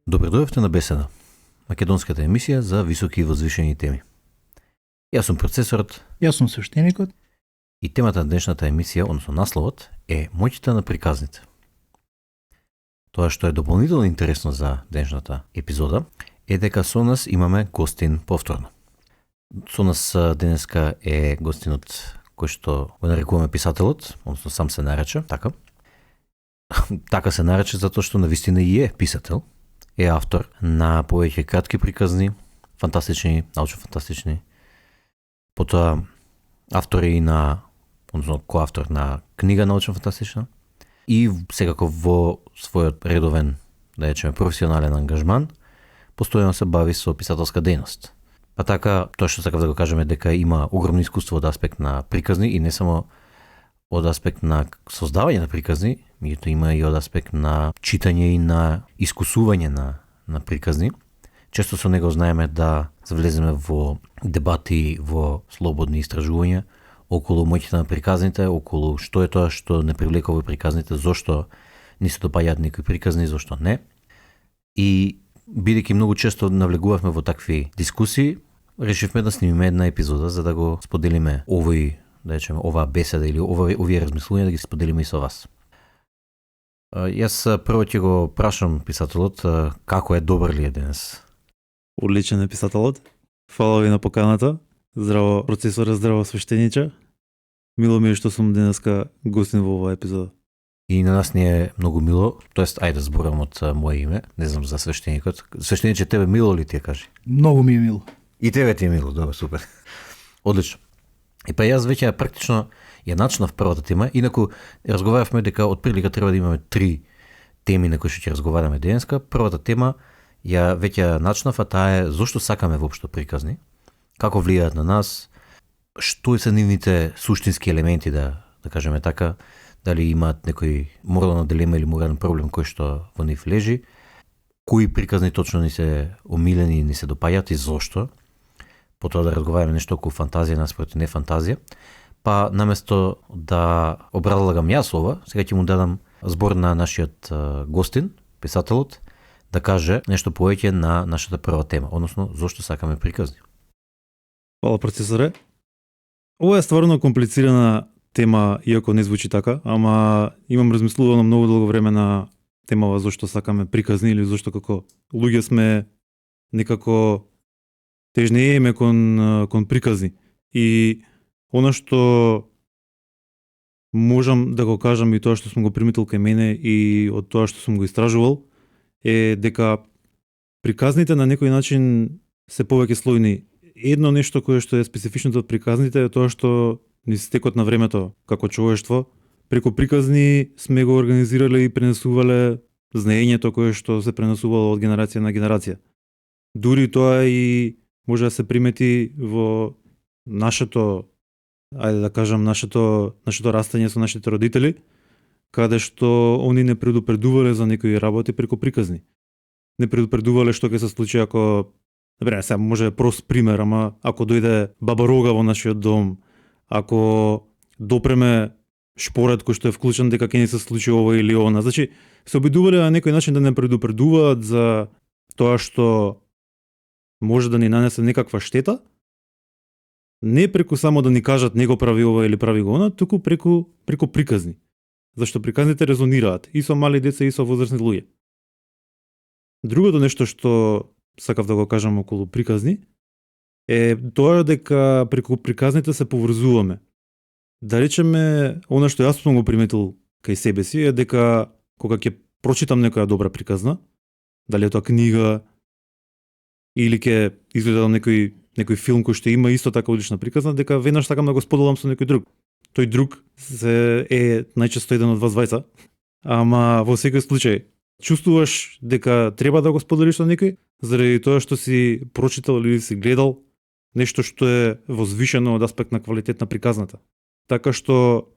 Добре дојавте на Беседа, македонската емисија за високи и возвишени теми. Јас сум процесорот. Јас сум свештеникот. И темата на днешната емисија, односно насловот, е моќта на приказните. Тоа што е дополнително интересно за днешната епизода е дека со нас имаме гостин повторно. Со нас денеска е гостинот кој што го нарекуваме писателот, односно сам се нарече, така. Така се нарече затоа што навистина и е писател. Е автор на повеќе кратки приказни, фантастични, научно-фантастични. Потоа автор и на, односно коавтор на книга научно-фантастична. И секако во својот редовен, да речеме, професионален ангажман, постојано се бави со писателска дејност. Па така, тоа што сакав да го кажеме дека има огромно искуство од аспект на приказни и не само од аспект на создавање на приказни, меѓутоа има и од аспект на читање и на искусување на приказни. Често со него знаеме да завлеземе во дебати, во слободни истражувања околу моќта на приказните, околу што е тоа што не привлекува приказните, зошто не се допаѓаат некои приказни, зошто не. И бидејќи многу често навлегувавме во такви дискусии, решивме да снимиме една епизода за да го споделиме овој, да речеме, оваа беседа или овие размислувања да ги споделиме и со вас. Јас прво ќе го прашам писателот како е, добар ли е денес? Одличен е писателот. Фала ви на поканата. Здраво процесоре, здраво свештениче. Мило ми е што сум денеска гостин во оваа епизода. И на нас ни е многу мило, тоест ајде да зборам од моје име, не знам за свештеникот. Свештениче, тебе мило ли ти ја кажи? Многу ми е мило. И тебе ти е мило, добро, супер. Одлично. И па јас веќе практично ја начнав првата тема, инаку разговаравме дека од прилика треба да имаме 3 теми на кои што ќе разговараме денеска. Првата тема ја веќе начнав, а таа е зошто сакаме воопшто приказни, како влијаат на нас, што се нивните суштински елементи, да кажеме така, дали имаат некој морална дилема или морален проблем кој што во нив лежи, кои приказни точно ни се омилени и ни се допаѓаат и зошто. Потоа да разговараме нешто околу фантазија наспроти не фантазија. Па наместо да обралагам јас ова, сега ќе му дадам збор на нашиот гостин, писателот, да каже нешто повеќе на нашата прва тема, односно зошто сакаме приказни. Фала, процесоре. Ова е стварно комплицирана тема, иако не звучи така, ама имам размислувано многу долго време на темава зошто сакаме приказни или зошто како луѓе сме некако тежнееме кон приказни. И она што можам да го кажам и тоа што сум го приметил кај мене и од тоа што сум го истражувал е дека приказните на некој начин се повеќе слојни. Едно нешто кое што е специфичното од приказните е тоа што низ текот на времето како човештво преку приказни сме го организирале и пренесувале знаењето кое што се пренесувало од генерација на генерација. Дури тоа и може да се примети во нашето, ајде да кажам, нашето растање со нашите родители, каде што они не предупредувале за некои работи преку приказни. Не предупредувале што ќе се случи ако, добре, сега може прост пример, ама ако дојде баба Рога во нашиот дом, ако допреме шпоред кој што е вклучен дека ќе ни се случи ова или она. Значи, се обидувале на некој начин да не предупредуваат за тоа што може да ни нанесе некаква штета, не преку само да ни кажат него прави ова или прави го она, туку преку приказни. Зашто приказните резонираат и со мали деца и со возрастни луѓе. Другото нешто што сакав да го кажам околу приказни е тоа дека преку приказните се поврзуваме. Да речеме, она што јас сум го приметил кај себе си е дека кога ќе прочитам некоја добра приказна, дали е тоа книга или ќе изгледам некој филм кој што има исто така одлична приказна, дека веднаш сакам да го споделам со некој друг. Тој друг е најчесто еден од вас двајца, ама во секој случај чувствуваш дека треба да го споделиш со некој заради тоа што си прочитал или си гледал нешто што е возвишено од аспект на квалитет на приказната. Така што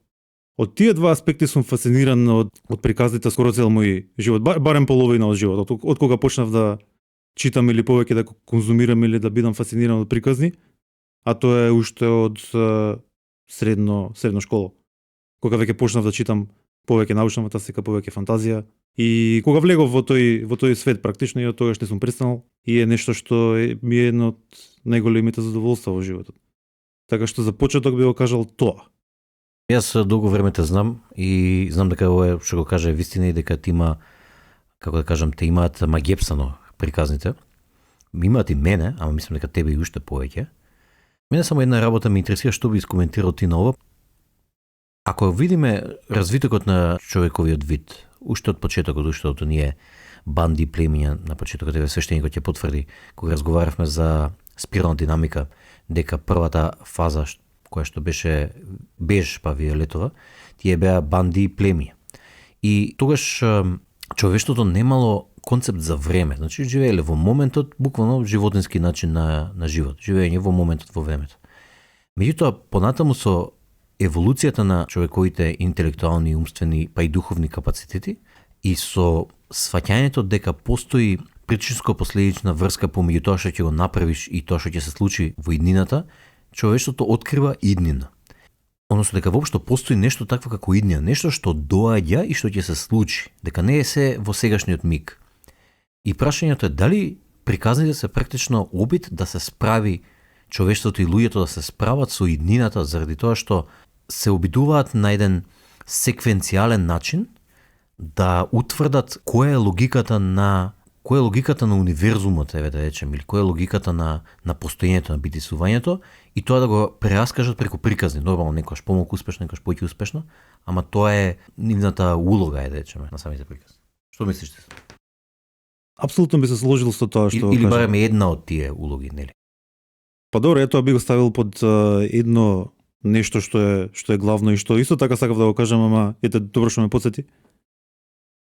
од тие два аспекти сум фасциниран од приказните скоро цел мој живот, барем половина од животот, од кога почнав да читам или повеќе да конзумирам или да бидам фасциниран од приказни, а тоа е уште од средно школа. Кога веќе почнав да читам повеќе научна фантастика, повеќе фантазија. И кога влегов во тој свет практично и од тогаш не сум престанал и е нешто што ми е едно од најголемите задоволства во животот. Така што за почеток би го кажал тоа. Јас долго време те знам и знам дека ова што го каже вистина и дека ти има, како да кажам, те имаат магепсано приказните. Имаат и мене, ама мислам дека тебе и уште повеќе. Мене само една работа ме интересира што би искоментирал ти на ова. Ако видиме развитокот на човековиот вид, уште од почетокот, уште од оние банди племиња на почетокот, еве свештеникот ќе потврди кога разговаравме за спирална динамика, дека првата фаза која што беше беж па виолетова, тие беа банди племиња. И тогаш човештвото немало концепт за време, значи живееле во моментот, буквално животински начин на живот, живење во моментот во времето. Меѓутоа, понатаму со еволуцијата на човековите интелектуални, умствени, па и духовни капацитети и со сваќањето дека постои причинско-последична врска помеѓу тоа што ќе го направиш и тоа што ќе се случи во иднината, човештвото открива иднина. Односно дека воопшто постои нешто такво како иднина, нешто што доаѓа и што ќе се случи, дека не е се во сегашниот миг. И прашањето е дали приказните се практично обид да се справи човештвото и луѓето да се справат со иднината заради тоа што се обидуваат на еден секвенцијален начин да утврдат која е логиката на универзумот, еве да речем, или која е логиката на постоењето, на битисувањето, и тоа да го прераскажат преку приказни, нормално некојаш помалку успешно, некојаш повеќе успешно, ама тоа е нивната улога, да речеме, на самите приказни. Што мислиш ти? Апсолутно би се сложил со тоа што или барем една од тие улоги, нели? Па добро, тоа би го ставил под едно нешто што е главно и што исто така сакав да го кажам, ама ете добро што ме потсети.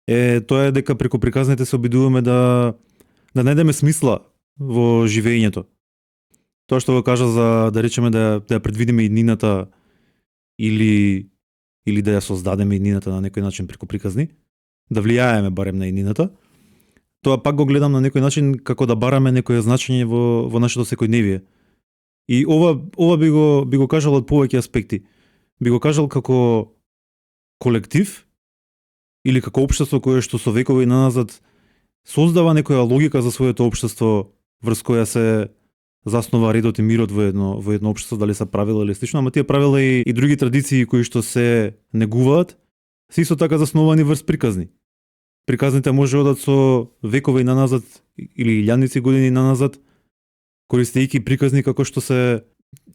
Тоа е дека преку приказните се обидуваме да најдеме смисла во живењето. Тоа што го кажа за да речеме да ја предвидиме иднината или да ја создадеме иднината на некој начин преку приказни, да влијаеме барем на иднината. Тоа пак го гледам на некој начин како да бараме некое значење во нашето секојдневие. И ова би го кажал од повеќе аспекти. Би го кажал како колектив или како општество кое што со векови наназад создава некоја логика за своето општество врз која се заснова редот и мирот во едно општество, дали се правила или слично, ама тие правила и други традиции кои што се негуваат, се исто така засновани врз приказни. Приказните може одат со векови наназад или илјадници години наназад, користејќи приказни како што се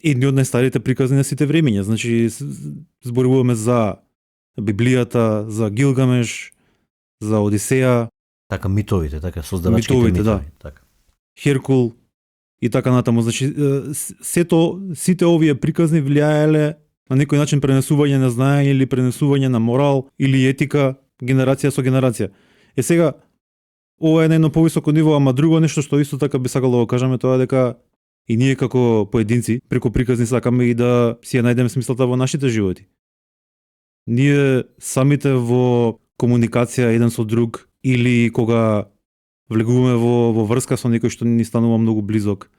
едни од најстарите приказни на сите времења. Значи, зборуваме за Библијата, за Гилгамеш, за Одисеја. Така митовите, така создавачките митови. Да. Така. Херкул и така натаму. Значи, сите овие приказни влијаеле на некој начин пренесување на знаење или пренесување на морал или етика генерација со генерација. Сега, ова е на едно повисоко ниво, ама друго нешто што исто така би сакал да го кажеме, тоа е дека и ние како поединци преку приказни сакаме и да си ја најдеме смислата во нашите животи. Ние самите во комуникација еден со друг или кога влегуваме во врска со некој што ни станува многу близок.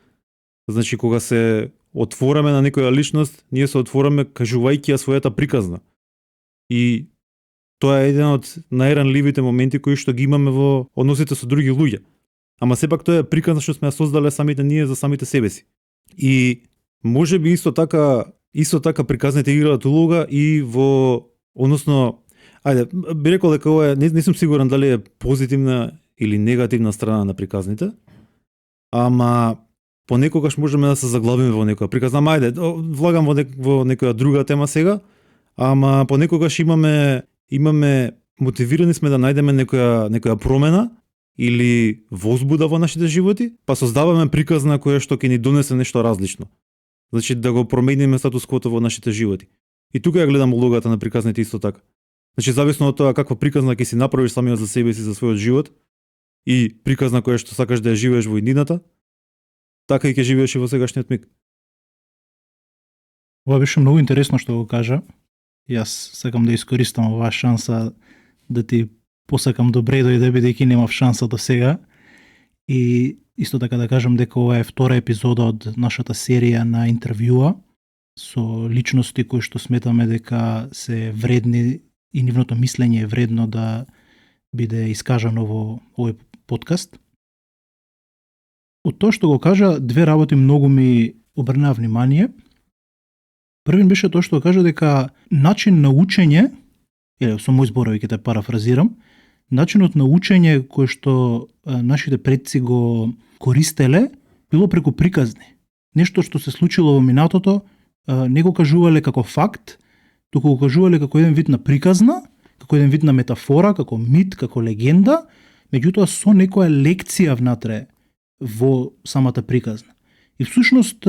Значи кога се отвораме на некоја личност, ние се отвораме кажувајќи ја својата приказна. И тоа е еден од најранливите моменти кои што ги имаме во односите со други луѓе. Ама сепак тоа е приказна што сме ја создале самите ние за самите себе си. И можеби исто така приказните играат улога и во, односно, би рекол дека ова е, не сум сигурен дали е позитивна или негативна страна на приказните, ама понекогаш можеме да се заглавиме во некоја приказна. Влагам во некоја друга тема сега, ама понекогаш имаме мотивирани сме да најдеме некоја промена или возбуда во нашите животи, па создаваме приказна која што ќе ни донесе нешто различно. Значи да го промениме статус-квото во нашите животи. И тука ја гледам улогата на приказните исто така. Значи зависно од тоа каква приказна ќе си направиш самиот за себе си за својот живот и приказна која што сакаш да ја живееш во иднината, така и ќе живееш и во сегашниот миг. Ова беше многу интересно што го кажа. Јас сакам да искористам оваа шанса да ти посакам добре дојде бидејќи немав шанса до сега. И исто така да кажам дека ова е втора епизода од нашата серија на интервјуа со личности кои што сметаме дека се вредни и нивното мислење е вредно да биде искажано во овој подкаст. Од тоа што го кажа, две работи многу ми обрнаа внимание. Првин беше тоа што кажа дека начин на учење, или со мој зборови ќе те парафразирам, начинот на учење кој што нашите предци го користеле било преку приказни. Нешто што се случило во минатото, не го кажувале како факт, туку го кажувале како еден вид на приказна, како еден вид на метафора, како мит, како легенда, меѓутоа со некоја лекција внатре во самата приказна. И всушност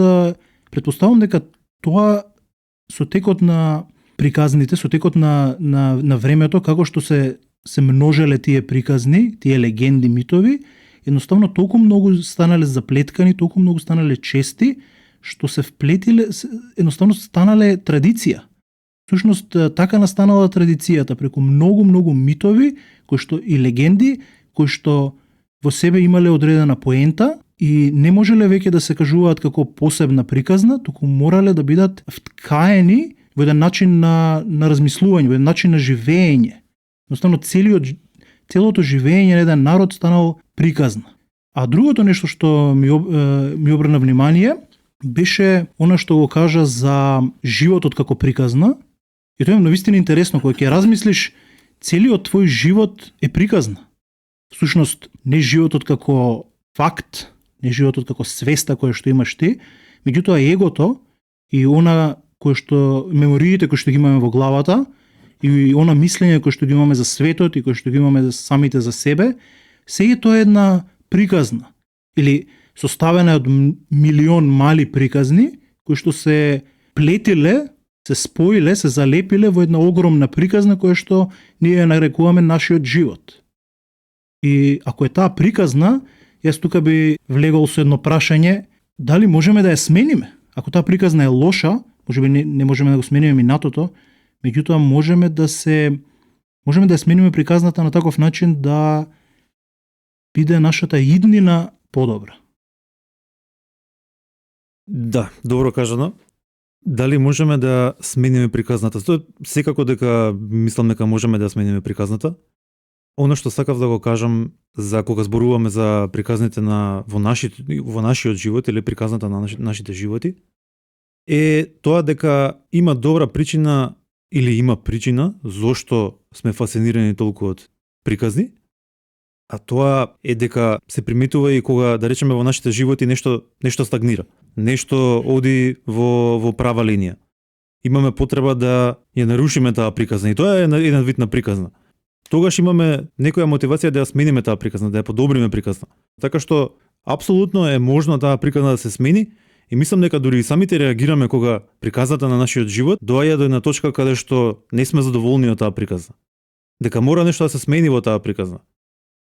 претпоставувам дека тоа со текот на приказните, со текот на времето, како што се множеле тие приказни, тие легенди, митови, едноставно толку многу станале заплеткани, толку многу станале чести, што се вплетиле, едноставно станале традиција. Всушност така настанала традицијата преку многу митови, кои што и легенди, кои што во себе имале одредена поента и не можеле веќе да се кажуваат како посебна приказна, туку морале да бидат вткаени во еден начин на размислување, во еден начин на живење. Едноставно целото живење на еден народ станало приказна. А другото нешто што ми обрна внимание беше она што го кажа за животот како приказна. И тоа е навистина интересно, кога ќе размислиш, целиот твој живот е приказна. Всушност, не животот како факт, не животот како свеста која што имаш ти, меѓутоа егото и она кој што мемориите кои што ги имаме во главата и она мислење кој што ги имаме за светот и кој што ги имаме за самите за себе, се тоа е една приказна или составена од милион мали приказни кои што се плетиле, се споиле, се залепиле во една огромна приказна која што ние ја нарекуваме нашиот живот. И ако е таа приказна, јас тука би влегол со едно прашање, дали можеме да ја смениме? Ако таа приказна е лоша, можеби не можеме да го смениме минатото, меѓутоа можеме да ја смениме приказната на таков начин да биде нашата иднина подобра. Да, добро кажано. Дали можеме да смениме приказната? Тоа секако дека мислам дека можеме да смениме приказната. Оно што сакав да го кажам за кога зборуваме за приказните во нашиот живот или приказната на нашите животи е тоа дека има добра причина или има причина зошто сме фасцинирани толку од приказни, а тоа е дека се приметува и кога, да речеме, во нашите животи нешто стагнира, нешто оди во права линија. Имаме потреба да ја нарушиме таа приказна и тоа е еден вид на приказна. Тогаш имаме некоја мотивација да ја смениме таа приказна, да ја подобриме приказна. Така што апсолутно е можно таа приказна да се смени и мислам дека дури и самите реагираме кога приказната на нашиот живот доаѓа до една точка каде што не сме задоволни од таа приказна. Дека мора нешто да се смени во таа приказна.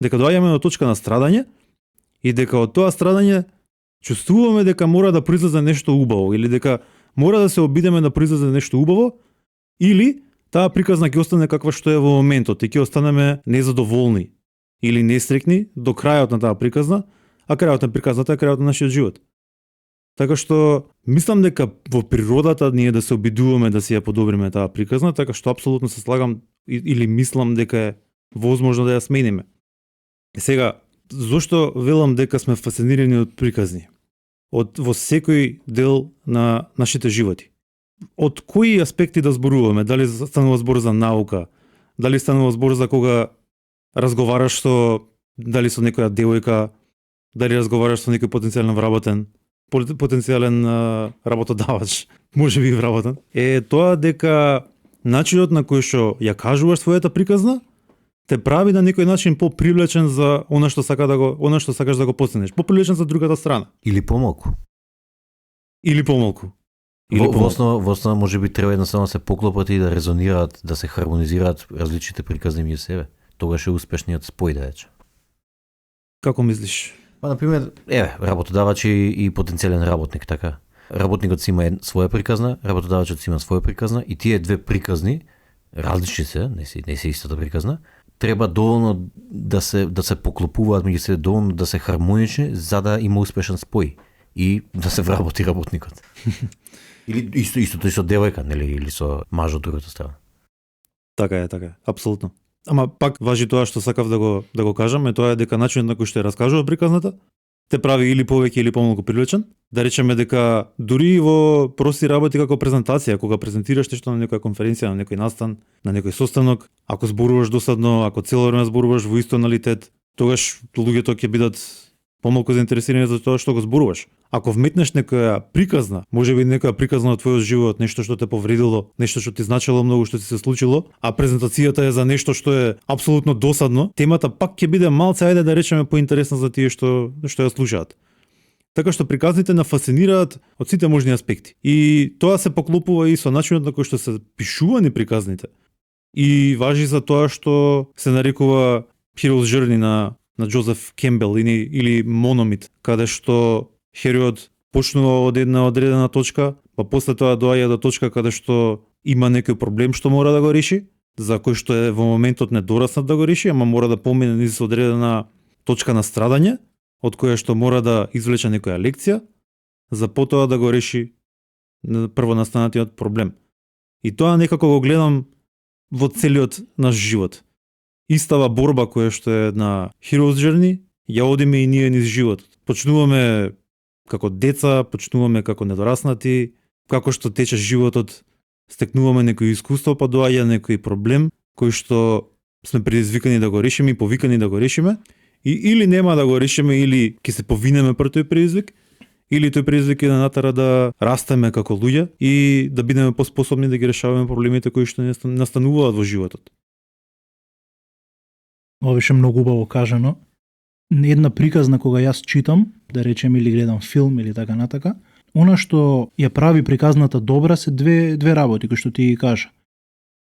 Дека доаѓаме до точка на страдање и дека од тоа страдање чувствуваме дека мора да произлезе нешто убаво или дека мора да се обидеме да произлезе нешто убаво или таа приказна ќе остане каква што е во моментот и ќе останеме незадоволни или несреќни до крајот на таа приказна, а крајот на приказната е крајот на нашиот живот. Така што мислам дека во природата ние да се обидуваме да си ја подобриме таа приказна, така што апсолутно се слагам или мислам дека е возможно да ја смениме. Сега, зошто велам дека сме фасцинирани од приказни? Во секој дел на нашите животи. Од кои аспекти да зборуваме? Дали станува збор за наука? Дали станува збор за кога разговараш дали со некоја девојка? Дали разговараш со некој потенцијален вработен? Потенцијален работодавач? Може би вработен? Е тоа дека начинот на кој што ја кажуваш својата приказна те прави на некој начин попривлечен за она што сакаш да го постигнеш, попривлечен за другата страна. Или помалку. Во основа може би треба едноставно да се поклопат и да резонираат, да се хармонизираат различните приказни меѓу себе. Тогаш е успешниот спој, да речем. Како мислиш? Например, работодавач и потенцијален работник, така. Работникот си има своја приказна, работодавачот си има своја приказна и тие две приказни, различни се, не се истата приказна, треба доволно да се поклопуваат меѓу себе, доволно да се хармонични за да има успешен спој и да се вработи работникот. Или истото и со девојка, нели, или со мажот од другата страна. Така е, апсолутно. Ама пак важи тоа што сакав да го кажам, тоа е дека начинот на кој што ја раскажува приказната те прави или повеќе или помалку привлечен. Да речеме дека дури во прости работи како презентација, кога презентираш нешто на некоја конференција, на некој настан, на некој состанок, ако зборуваш досадно, ако цело време зборуваш во ист тоналитет, тогаш луѓето ќе бидат помалку заинтересирани за тоа што го зборуваш. Ако вметнеш некоја приказна, можеби некоја приказна од твојот живот, нешто што те повредило, нешто што ти значело многу што ти се случило, а презентацијата е за нешто што е апсолутно досадно, темата пак ќе биде малце, ајде да речеме, поинтересна за тие што ја слушаат. Така што приказните нафасцинираат од сите можни аспекти. И тоа се поклопува и со начинот на кој што се пишувани приказните. И важи за тоа што се нарекува Hero's Journey на Джозеф Кембел или Мономит, каде што херојот почнува од една одредена точка, па после тоа доаѓа до точка каде што има некој проблем што мора да го реши, за кој што е во моментот недораснат да го реши, ама мора да помине низ одредена точка на страдање, од која што мора да извлече некоја лекција, за потоа да го реши прво настанатиот проблем. И тоа некако го гледам во целиот наш живот. Истава борба која што е на Hero's Journey, ја одиме и ние низ животот. Почнуваме како деца, почнуваме како недораснати, како што тече животот, стекнуваме некој искуство, па доаѓа некој проблем кој што сме предизвикани да го решиме и повикани да го решиме, и или нема да го решиме, или ќе се повинеме пред тој предизвик, или тој предизвик е да натера да растеме како луѓе и да бидеме поспособни да ги решаваме проблемите кои што настануваат во животот. Ова беше многу убаво кажано. Една приказна кога јас читам, да речем или гледам филм или така натака, она што ја прави приказната добра се две работи кои што ти ги кажа.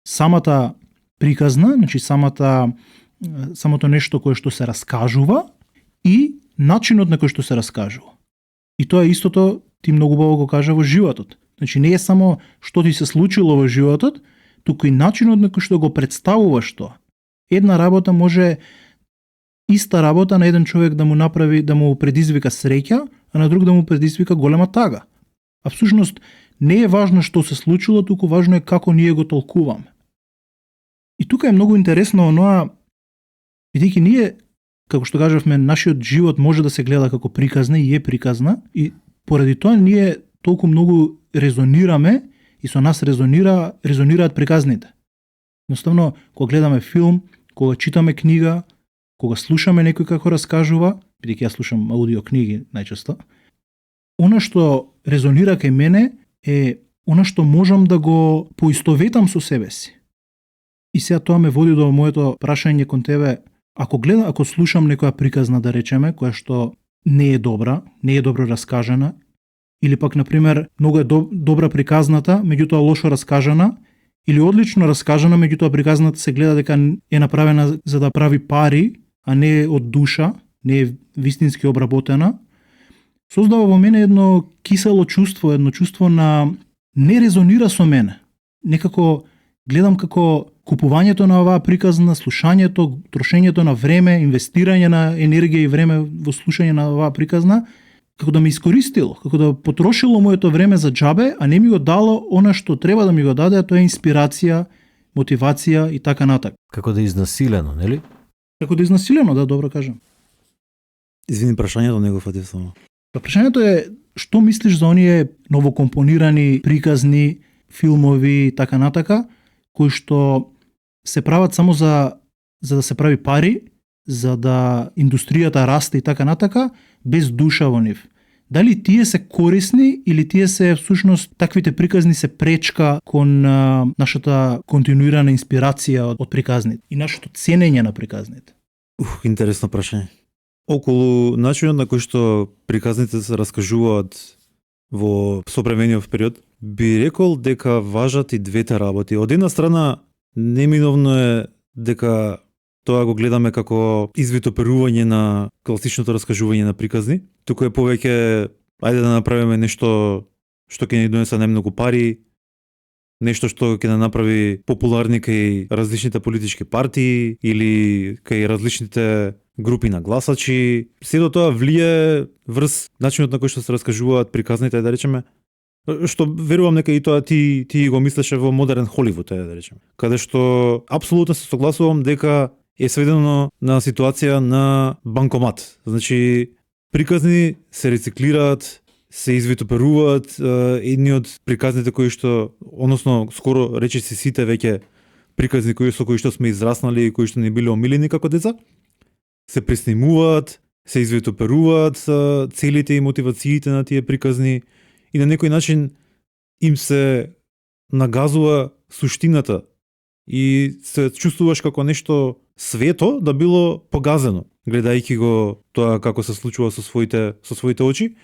Самата приказна, значи самото нешто кое што се раскажува и начинот на кој што се раскажува. И тоа е истото, ти многу убаво го кажа, во животот. Значи не е само што ти се случило во животот, туку и начинот на кој што го представуваш тоа. Една работа може иста работа на еден човек да му направи, да му предизвика среќа, а на друг да му предизвика голема тага. А всушност не е важно што се случило, туку важно е како ние го толкуваме. И тука е многу интересно оноа, бидејќи ние, како што кажавме, нашиот живот може да се гледа како приказна и е приказна, и поради тоа ние толку многу резонираме и со нас резонираат приказните. Едноставно, кога гледаме филм, кога читаме книга, кога слушаме некој како раскажува, бидејќи јас слушам аудио книги најчесто, она што резонира кај мене е она што можам да го поистоветам со себе си. И сега тоа ме води до моето прашање кон тебе. Ако слушам некоја приказна, да речеме, која што не е добра, не е добро раскажана, или пак, например, многу е добра приказната, меѓутоа лошо раскажана, или одлично раскажана, меѓутоа приказната се гледа дека е направена за да прави пари, а не од душа, не е вистински обработена, создава во мене едно кисело чувство, едно чувство на не резонира со мене. Некако гледам како купувањето на оваа приказна, слушањето, трошењето на време, инвестирање на енергија и време во слушање на оваа приказна, како да ме искористило, како да потрошило моето време за џабе, а не ми го дало она што треба да ми го даде, а тоа е инспирација, мотивација и така натак. Како да е изнасилено, нели? Како да е изнасилено, да, добро кажам. Извини, прашањето не го фатив само. Прашањето е, што мислиш за оние новокомпонирани приказни, филмови и така натака, кои што се прават само за да се прави пари, за да индустријата расте и така натака, без душа во нив. Дали тие се корисни или тие се всушност таквите приказни се пречка кон нашата континуирана инспирација од приказните и нашето ценење на приказните? Интересно прашање. Околу начинот на кој што приказните се раскажуваат во современиот период, би рекол дека важат и двете работи. Од една страна, неминовно е дека тоа го гледаме како извитоперување на класичното раскажување на приказни. Туку е повеќе, ајде да направиме нешто што ќе ни донесе најмногу пари, нешто што ќе не направи популарни кај различните политички партии или кај различните групи на гласачи. Сето тоа влие врз начинот на кој што се раскажуваат приказните, да речеме, што верувам нека и тоа ти го мислеше во модерен Холивуд, да речем. Каде што апсолутно се согласувам дека е сведено на ситуација на банкомат. Значи, приказни се рециклираат, се извитоперуваат, едни од приказните кои што, односно скоро речиси сите веќе приказни кои што сме израснали и кои што не биле омилени како деца, се преснимуваат, се извитоперуваат целите и мотивациите на тие приказни и на некој начин им се нагазува суштината и се чувствуваш како нешто свето да било погазено, гледајќи го тоа како се случува со своите очи.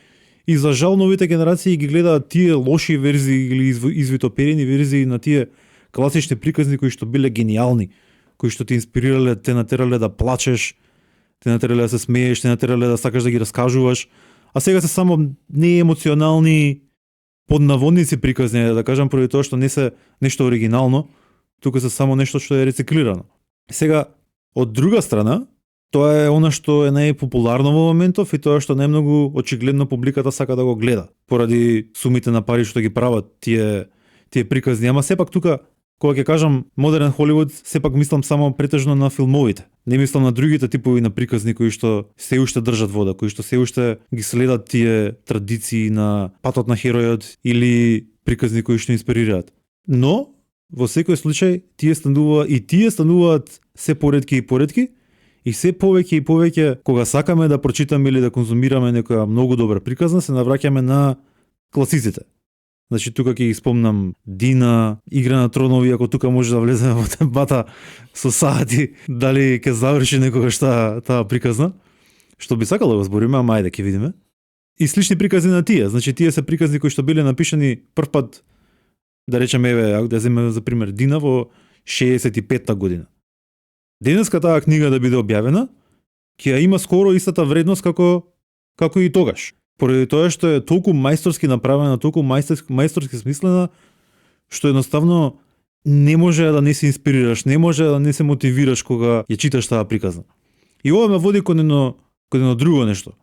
И за жал новите генерации ги гледаат тие лоши верзии или извитоперени верзии на тие класични приказни кои што биле гениални, кои што те инспирирале, те натерале да плачеш, те натерале да се смееш, те натерале да сакаш да ги раскажуваш, а сега се само неемоционални поднаводници приказни, да кажам, поради тоа што не се нешто оригинално, тука се само нешто што е рециклирано. Сега, од друга страна, тоа е она што е најпопуларно во моментов и тоа што најмногу очигледно публиката сака да го гледа, поради сумите на пари што ги прават тие приказни. Ама сепак тука, кога ќе кажам модерен Холивуд, сепак мислам само претежно на филмовите. Не мислам на другите типови на приказни кои што се уште држат вода, кои што се уште ги следат тие традиции на патот на херојот или приказни кои што инспирираат. Но во секој случај тие стануваат се поретки и поретки и се повеќе и повеќе кога сакаме да прочитаме или да конзумираме некоја многу добра приказна, се навраќаме на класиците. Значи тука ќе ги спомнам Дина, Игра на тронови, ако тука може да влеземе во дебата со сати, дали ќе заврши некогаш таа приказна, што би сакало да го збориме, ама ајде ќе видиме. И слични приказни на тие, значи тие се приказни кои што биле напишани првпат, да речеме, еве, да земеме за пример Дина во 65-та година. Денеска таа книга да биде објавена, ќе има скоро истата вредност како и тогаш. Поради тоа што е толку мајсторски направена, толку мајсторски смислена, што едноставно не може да не се инспирираш, не може да не се мотивираш кога ја читаш таа приказна. И ова ме води кон едно друго нешто.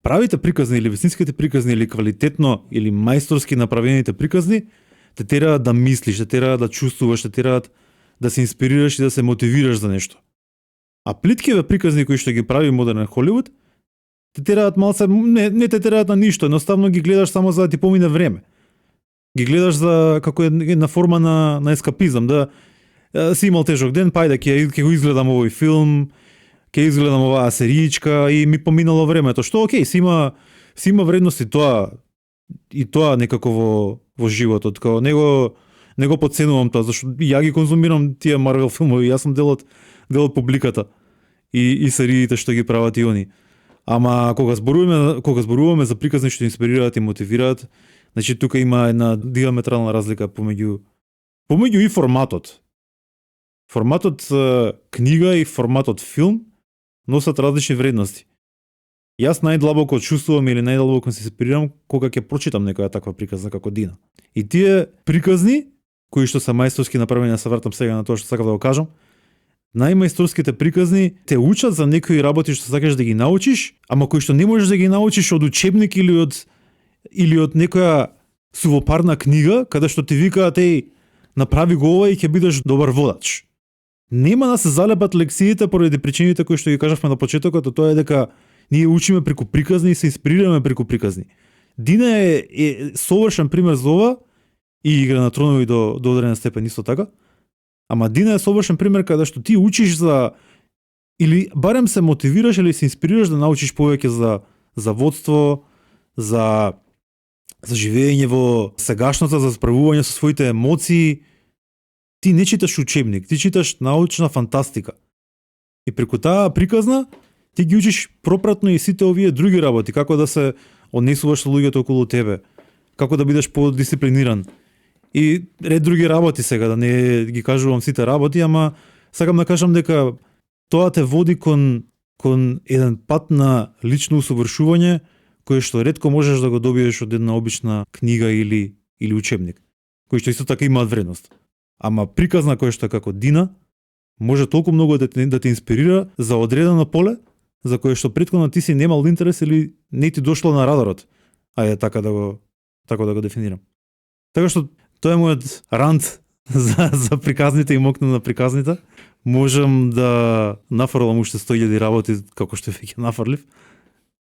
Правите приказни или вистинските приказни или квалитетно или мајсторски направените приказни те тераат да мислиш, те тераат да чувствуваш, те тераат да се инспирираш и да се мотивираш за нешто. А плиткиве приказни кои што ги прави модерен Холивуд, те тераат малце, не те тераат на ништо, едноставно ги гледаш само за да ти помине време. Ги гледаш за како една форма на ескапизам, да си имал тежок ден, па ќе го изгледам овој филм, ќе изгледам оваа сериичка и ми поминало времето, што окей, си има вредност и тоа некако во животот, као не го подценувам тоа, зашто ја ги конзумирам тие Марвел филмови, јас сум дел од публиката и сериите што ги прават и они. Ама кога зборуваме за приказни што инспирираат и мотивираат, значи тука има една диаметрална разлика помеѓу и форматот. Форматот книга и форматот филм носат различни вредности. Јас најдлабоко чувствувам или најдлабоко се инспирирам кога ќе прочитам некоја таква приказна како Дина. И тие приказни кои што се мајсторски направени, се вратам сега на тоа што сакав да го кажам, најмајсторските приказни те учат за некои работи што сакаш да ги научиш, ама кои што не можеш да ги научиш од учебник или од некоја сувопарна книга, каде што ти викаат направи го ова и ќе бидеш добар водач. Нема да се залепат лекциите поради причините кои што ги кажавме на почетокот, тоа е дека ние учиме преку приказни и се инспирираме преку приказни. Дина е совршен пример за ова и Игра на тронови до одреден степен исто така. Ама Дина е совршен пример каде што ти учиш за или барем се мотивираш или се инспирираш да научиш повеќе за водство, за живење во сегашноста, за справување со своите емоции. Ти не читаш учебник, ти читаш научна фантастика. И преку таа приказна ти ги учиш пропратно и сите овие други работи, како да се однесуваш со луѓето околу тебе, како да бидеш подисциплиниран. И ред други работи сега, да не ги кажувам сите работи, ама сакам да кажам дека тоа те води кон еден пат на лично усовршување, кој што ретко можеш да го добиеш од една обична книга или учебник, кој што исто така имаат вредност. Ама приказна кој што како Дина може толку многу да те инспирира за одредено поле, за кое што претходно ти си немал интерес или не ти дошло на радарот. Ајде така да го дефинирам. Така што тоа е мојот рант за приказните и мокна на приказните. Можам да нафрлам уште 100.000 работи како што веќе нафрлив.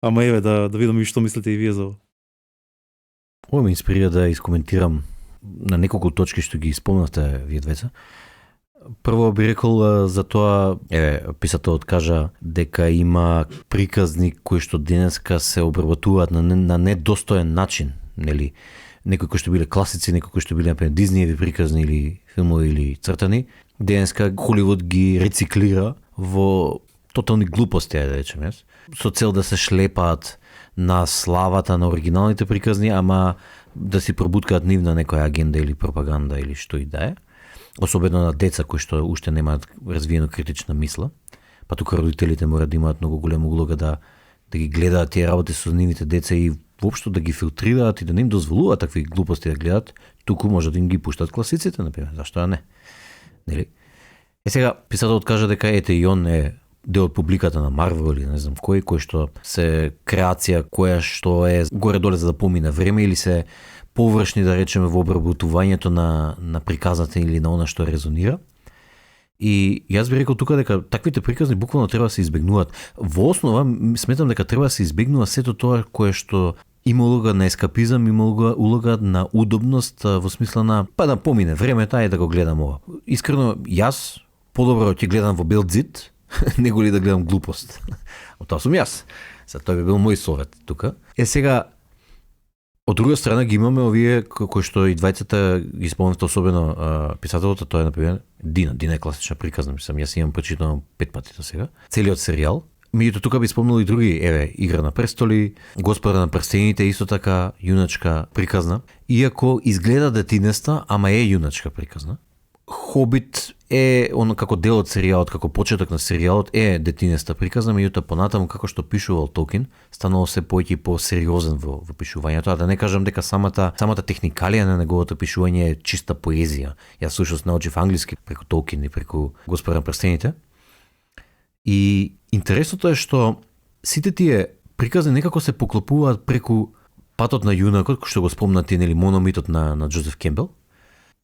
Ама еве да видам и што мислите и вие за ова. Ова ме инспирира да искоментирам на неколку точки што ги спомнавте вие двеца. Прво би рекол за тоа, писателот кажа дека има приказни кои што денеска се обработуваат на недостоен начин, нели? Некои кои што биле класици, некои кои што биле например Дизниеви приказни или филмови или цртани, денеска Холивуд ги рециклира во тотални глупости, да речем, со цел да се шлепаат на славата на оригиналните приказни, ама да си пробуткаат нивна некоја агенда или пропаганда или што и да е. Особено на деца кои што уште немаат развиено критична мисла, па тука родителите мора да имаат многу голема улога да ги гледаат тие работи со нивните деца и воопшто да ги филтрираат и да не им дозволуваат такви глупости да гледат, туку може да им ги пуштат класиците, например, зашто не? Нели? Сега писателот кажа дека ете и он е дел од публиката на Марвел или не знам кој што се креација која што е горе-доле за да помине време или се површни, да речеме, во обработувањето на приказната или на она што резонира. И јас би рекол тука дека таквите приказни буквално треба да се избегнуваат. Во основа сметам дека треба да се избегнува сето тоа кое што има улога на ескапизам, има улога на удобност во смисла на па да помине времето, ајде да го гледам ова. Искрено јас подобро ќе гледам во бел ѕид, него ли да гледам глупост. Од тоа сум јас. Тоа би бил мој совет тука. Сега од друга страна ги имаме овие кои што и двајцата ги спомнавте, особено писателот, тоа е например Дина. Дина е класична приказна, мислам, јас имам прочитано 5 пати до сега. Целиот серијал. Меѓутоа тука би спомнал и други, Игра на престоли, Господар на прстените, исто така јуначка приказна. Иако изгледа детинеста, ама е јуначка приказна. Хобит е оно како дел од серијалот, како почеток на серијалот е детинеста приказна, меѓутоа понатаму како што пишувал Толкин, станало се поеќе по-сериозен во пишувањето, а да не кажам дека самата техникалија на неговото пишување е чиста поезија. Јас слушав научив англиски преку Толкин и преку Господар на прстените. И интересното е што сите тие приказни некако се поклопуваат преку патот на јунакот, кој што го спомнати, нели, мономитот на Џозеф Кембел.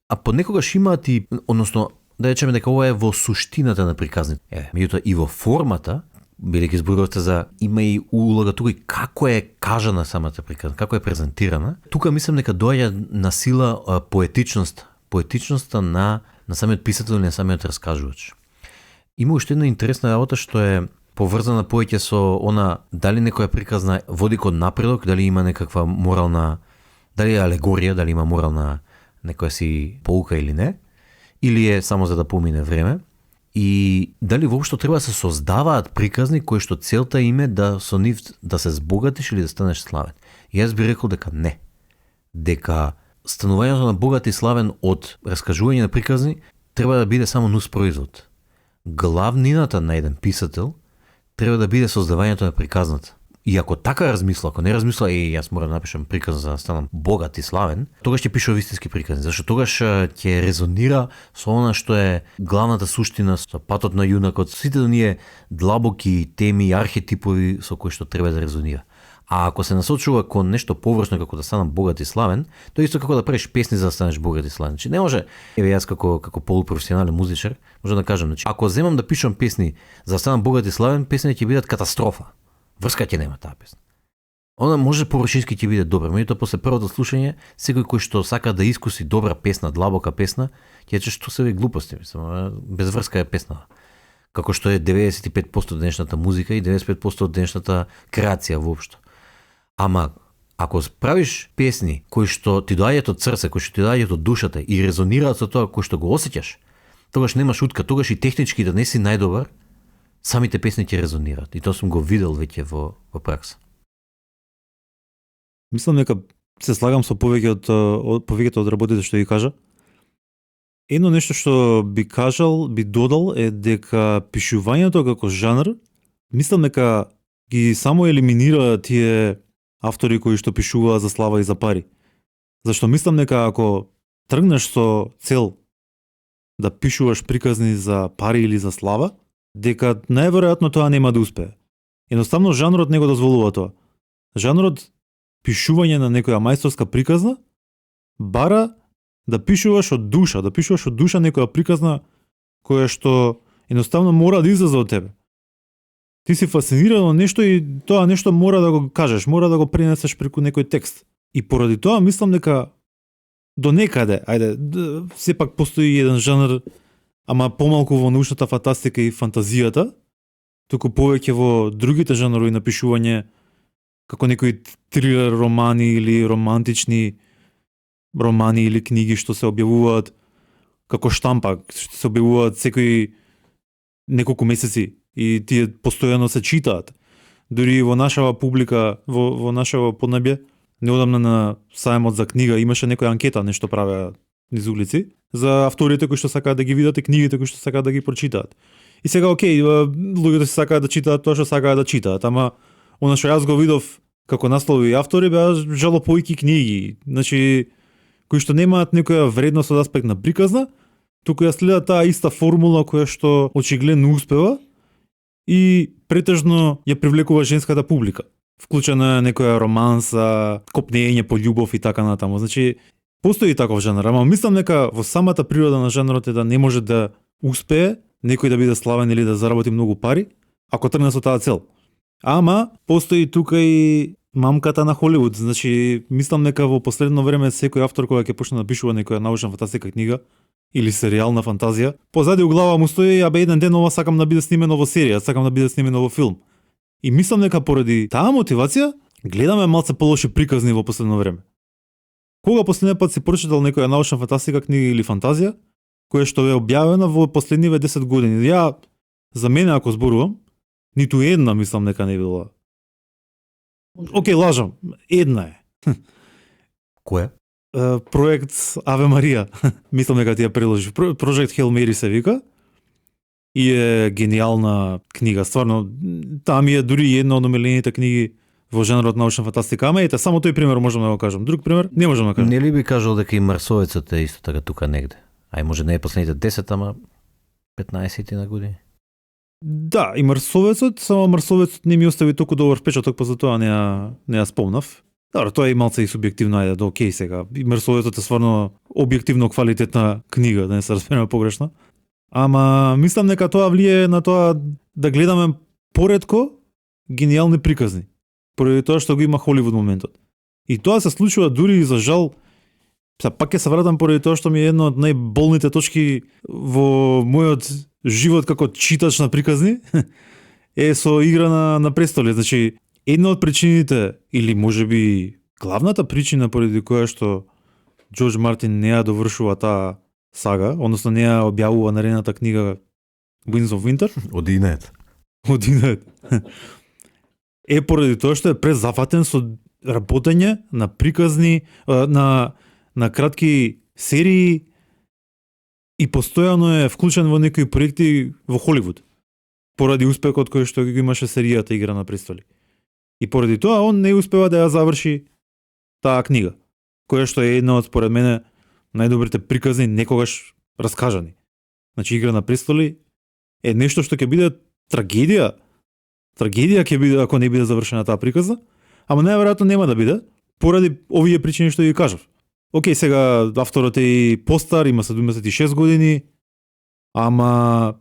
А понекогаш имаат и, односно, да речеме дека ова е во суштината на приказните. Меѓутоа и во формата, бидејќи зборувате за има и улога тука и како е кажана самата приказна, како е презентирана. Тука мислам дека доаѓа на сила поетичноста на самиот писател или на самиот раскажувач. Има уште една интересна работа што е поврзана повеќе со она дали некоја приказна води кон напредок, дали има некаква морална, дали е алегорија, дали има морална некоја си поука или не, или е само за да помине време, и дали воопшто треба да се создаваат приказни кои што целта им е да со нив да се збогатиш или да станеш славен. И јас би рекол дека не. Дека станувањето на богат и славен од раскажување на приказни треба да биде само нус производ. Главнината на еден писател треба да биде создавањето на приказната. И ако така размисла, ако не размисла јас морам да напишам приказна за да станам богат и славен, тогаш ќе пишува вистински приказни, зашто тогаш ќе резонира со она што е главната суштина, со патот на јунакот, сите оние длабоки теми и архетипови со кои што треба да резонира. А ако се насочува кон нешто површно како да станам богат и славен, тоа исто како да правиш песни за да станеш богат и славен. Значи не може, јас како полупрофесионален музичар, може да кажам, значи ако земам да пишам песни за да станам богат и славен, песните ќе бидат катастрофа. Врска ќе нема таа песна. Она може површински ќе биде добра, меѓутоа после првото слушање, секој кој што сака да искуси добра песна, длабока песна, ќе рече што се ви глупости, мислам, без врска е песна. Како што е 95% од денешната музика и 95% од денешната креација воопшто. Ама ако правиш песни кои што ти доаѓаат од срце, кои што ти доаѓаат од душата и резонираат со тоа кој што го осеќаш, тогаш немаш утка, тогаш и технички да не си најдобар, самите песни ќе резонираат. И тоа сум го видел веќе во пракса. Мислам дека се слагам со повеќето од работите што ги кажа. Едно нешто што би додал е дека пишувањето како жанр, мислам дека ги само елиминира тие автори кои што пишуваат за слава и за пари. Зашто мислам дека ако тргнеш со цел да пишуваш приказни за пари или за слава, дека најверојатно тоа нема да успее. Едноставно жанрот не го дозволува тоа. Жанрот пишување на некоја мајсторска приказна бара да пишуваш од душа, некоја приказна која што едноставно мора да излезе од тебе. Ти си фасциниран од нешто и тоа нешто мора да го кажеш, мора да го пренесеш преку некој текст. И поради тоа мислам дека до некаде, сепак постои еден жанр, ама помалку во научната фантастика и фантазијата, туку повеќе во другите жанрови на пишување, како некои трилер романи или романтични романи или книги што се објавуваат како штампа, што се објавуваат секои неколку месеци и тие постојано се читаат. Дури во нашава публика, во нашава поднебје, неодамна на сајмот за книга имаше некоја анкета, нешто правеа низ улици, за авторите кои што сакаат да ги видат и книгите кои што сакаат да ги прочитаат. И сега, окей, луѓето се сакаат да читаат тоа што сакаат да читаат, ама она што јас го видов како наслови автори беа жалопојки книги, значи кои што немаат некоја вредност од аспект на приказна, туку ја следат таа иста формула која што очигледно успева и претежно ја привлекува женската публика. Вклучена е некоја романса, копнење по љубов и така натаму. Значи, постои таков жанр, ама мислам дека во самата природа на жанрот е да не може да успее некој да биде славен или да заработи многу пари, ако тргне со таа цел. Ама, постои тука и мамката на Холивуд, значи, мислам дека во последно време секој автор кој ќе почне да пишува некоја научна фантастика книга или серијална фантазија, позади у глава му стои, абе еден ден ова сакам да биде снимено во серија, сакам да биде снимено во филм. И мислам дека поради таа мотивација гледаме малце полоши приказни во последно време. Кога последниот пат си прочитал некоја научна фантастика книга или фантазија која што е објавена во последниве 10 години? Ја, за мене ако зборувам, ниту една мислам дека не била. Океј, лажам, една е. Која? Проект Аве Марија. Мислам дека ти ја приложи. Project Hail Mary се вика. И е гениална книга. Стварно, таа ми е дури една од омилените книги во жанрот научна фантастика. Ама ете, само тој пример можам да го кажам. Друг пример не можам да кажам. Не ли би кажал дека и Марсовецот е исто така тука негде? Ај може не е последните 10, ама 15 на години. Да, и Марсовецот, само Марсовецот не ми остави толку добар впечаток, па затоа не ја спомнав. Добро, тоа е малце и субјективно, ајде, до окей сега. И Марсовецот е стварно објективно квалитетна книга, да не се разбереме погрешно. Ама мислам дека тоа влие на тоа да гледаме поретко гениални приказни. Поради тоа што го има Холивуд моментот. И тоа се случува дури и за жал. Пак ќе се вратам поради тоа што ми е една од најболните точки во мојот живот како читач на приказни е со Игра на престоли. Значи, една од причините, или можеби главната причина поради која што Џорџ Мартин не ја довршува таа сага, односно не ја објавува наредната книга Winds of Winter. Одинет. Е поради тоа што е презафатен со работење на приказни, на кратки серии и постојано е вклучен во некои проекти во Холивуд. Поради успехот кој што го имаше серијата Игра на престоли. И поради тоа он не успева да ја заврши таа книга, која што е една од според мене најдобрите приказни некогаш раскажани. Значи Игра на престоли е нешто што ќе биде трагедија. Трагедија ќе биде ако не биде завршена таа приказна, ама најверојатно нема да биде поради овие причини што ги кажав. Океј, сега авторот е и постар, има 76 години, ама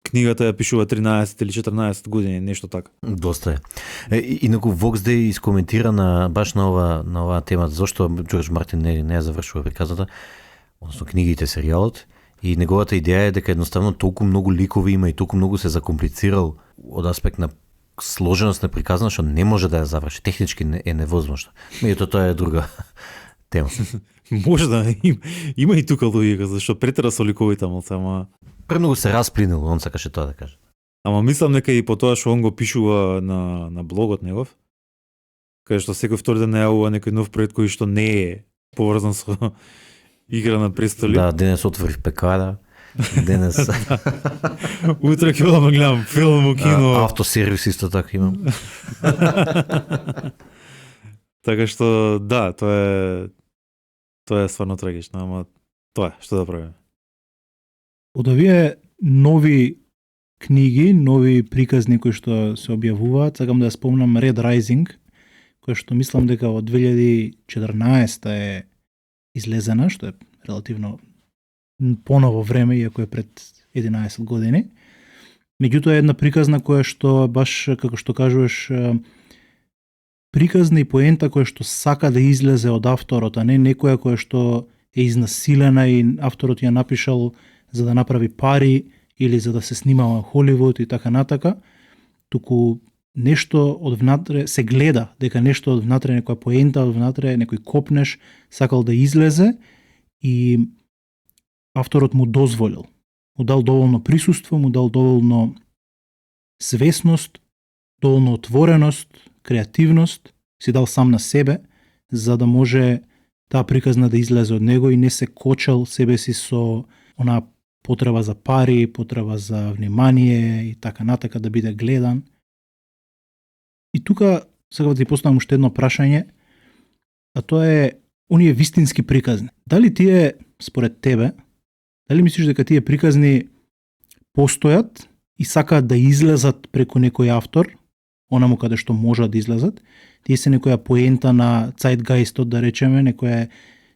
книгата ја пишува 13 или 14 години, нешто така. Доста е. Инаку Vox Day искоментира баш на оваа тема, зашто Џорџ Мартин не ја завршува приказната, односно книгите, серијалот, и неговата идеја е дека едноставно толку многу ликови има и толку многу се закомплицирал од аспект на сложеност на приказна, што не може да ја заврши. Технички е невозможно. Меѓутоа тоа е друга тема. Може да има и тука логика, зашто претера со ликовите малце, ама премногу се расплинил, он сакаше тоа да каже. Ама мислам дека и по тоа што он го пишува на блогот негов, каде што секој втори ден најавува некој нов проект кој што не е поврзан со Игра на престоли. Да, денес отворив пекара. Денес утре ќе одам да гледам филм во кино. Автосервис исто така имам. Така што да, тоа е стварно трагично, ама тоа е, што да правиме. Од овие нови книги, нови приказни кои што се објавуваат, сакам да ја спомнам Red Rising, кој што мислам дека од 2014 е излезена, што е релативно поново време, иако е пред 11 години. Меѓутоа една приказна која што баш, како што кажуваш, приказна и поента која што сака да излезе од авторот, а не некоја која што е изнасилена и авторот ја напишал за да направи пари или за да се снимава во Холивуд и така натака, туку нешто од внатре се гледа, дека нешто од внатре, некоја поента од внатре, некој копнеш, сакал да излезе и авторот му дозволил. Му дал доволно присуство, му дал доволно свесност, доволно отвореност, креативност, си дал сам на себе, за да може таа приказна да излезе од него и не се кочал себе си со онаа потреба за пари, потреба за внимание и така натака да биде гледан. И тука сакам да ти поставам уште едно прашање, а тоа е оние вистински приказни. Дали тие, според тебе, дали мислиш дека тие приказни постојат и сакаат да излезат преку некој автор, онаму каде што можат да излезат, тие се некоја поента на Zeitgeistот, да речеме, некоја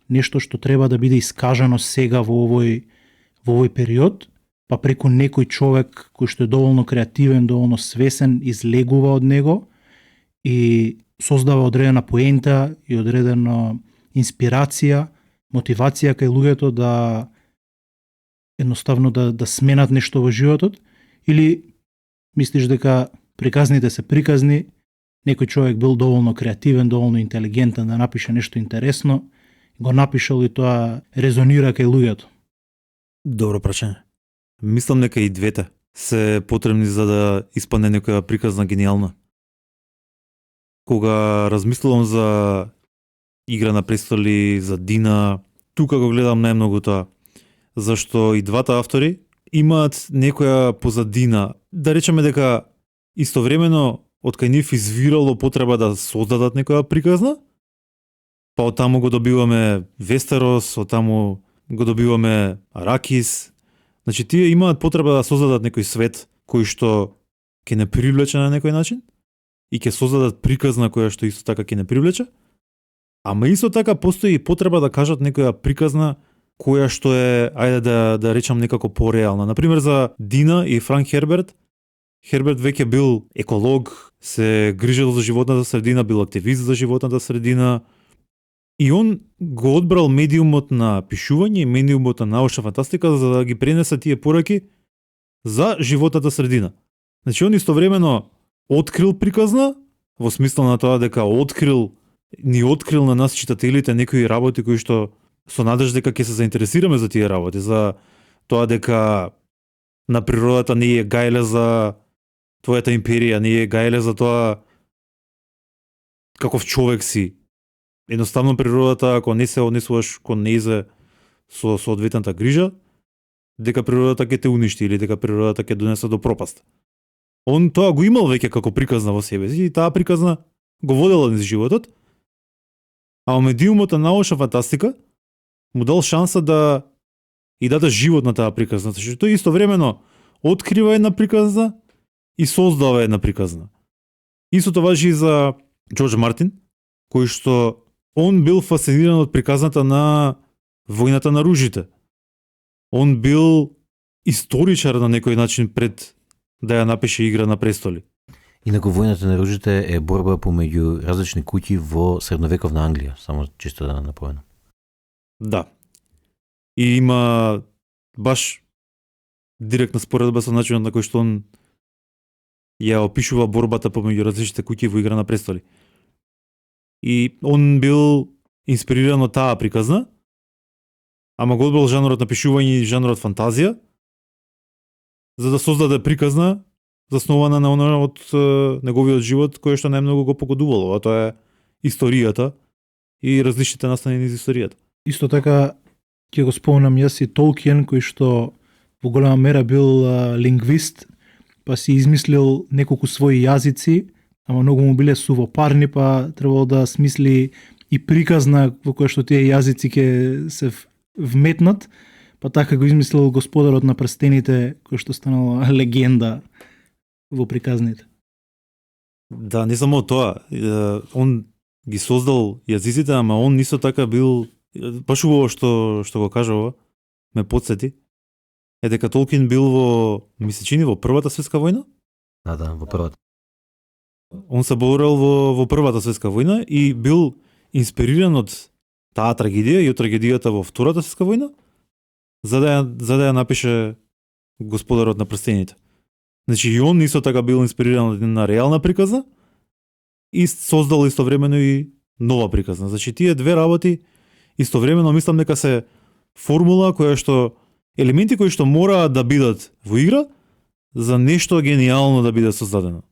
нешто што треба да биде искажано сега во овој период, па преку некој човек кој што е доволно креативен, доволно свесен, излегува од него и создава одредена поента и одредена инспирација, мотивација кај луѓето да едноставно да сменат нешто во животот, или мислиш дека приказните се приказни, некој човек бил доволно креативен, доволно интелигентен да напише нешто интересно, го напишал и тоа резонира кај луѓето? Добро прашање. Мислам дека и двете се потребни за да испадне некоја приказна гениална. Кога размислувам за Игра на престоли, за Дина, тука го гледам најмногу тоа. Зашто и двата автори имаат некоја позадина. Да речеме дека истовремено од кај нив извирало потреба да создадат некоја приказна, па од таму го добиваме Вестерос, од таму го добиваме Аракис. Значи тие имаат потреба да создадат некој свет кој што ќе не привлече на некој начин и ќе создадат приказна која што исто така ќе не привлече. Ама исто така постои и потреба да кажат некоја приказна која што е, ајде да речам некако пореална. Например за Дина и Франк Херберт. Херберт веќе бил еколог, се грижел за животната средина, бил активист за животната средина. И он го одбрал медиумот на пишување и медиумот на научна фантастика за да ги пренесе тие пораки за животната средина. Значи он истовремено открил приказна, во смисла на тоа дека ни открил на нас читателите некои работи кои што со надеж дека ќе се заинтересираме за тие работи, за тоа дека на природата не е гајле за твојата империја, не е гајле за тоа каков човек си. Едноставно природата, ако не се однесуваш кон нејзе со соодветната грижа, дека природата ќе те уништи или дека природата ќе донесе до пропаст. Он тоа го имал веќе како приказна во себе си и таа приказна го водела низ животот, а медиумот на научна фантастика му дал шанса да и даде живот на таа приказна. Значи тој истовремено открива една приказна и создава една приказна. Истото важи и за Џорџ Мартин, кој што он бил фасциниран од приказната на Војната на ружите. Он бил историчар на некој начин пред да ја напише Игра на престоли. Инаку Војната на ружите е борба помеѓу различни куќи во средновековна Англија, само чисто да напоменам. Да. И има баш директна споредба со начинот на кој што он ја опишува борбата помеѓу различните куќи во Игра на престоли. И он бил инспириран од таа приказна, ама го одбрал жанрот на пишување и жанрот фантазија, за да создаде приказна заснована на она од неговиот живот кој што најмногу го погодувало, а тоа е историјата и различните настани низ историјата. Исто така ќе го спомнам јас и Толкиен, кој што во голема мера бил лингвист, па си измислил неколку своји јазици, ама многу му биле сувопарни, па требало да смисли и приказна во која што тие јазици ќе се вметнат, па така го измислил Господарот на прстените, кој што станала легенда во приказните. Да, не само тоа, он ги создал јазиците, ама он исто така бил баш убаво што го кажува, ме потсети, е дека Толкин бил ми се чини во Првата светска војна. Да, во првата. Он се борел во Првата светска војна и бил инспириран од таа трагедија и од трагедијата во Втората светска војна, за да ја напише Господарот на прстените. Значи и он исто така бил инспириран од една реална приказна и создал истовремено и нова приказна. Значи тие две работи истовремено мислам дека се формула која што елементи кои што мораат да бидат во игра за нешто гениално да биде создадено.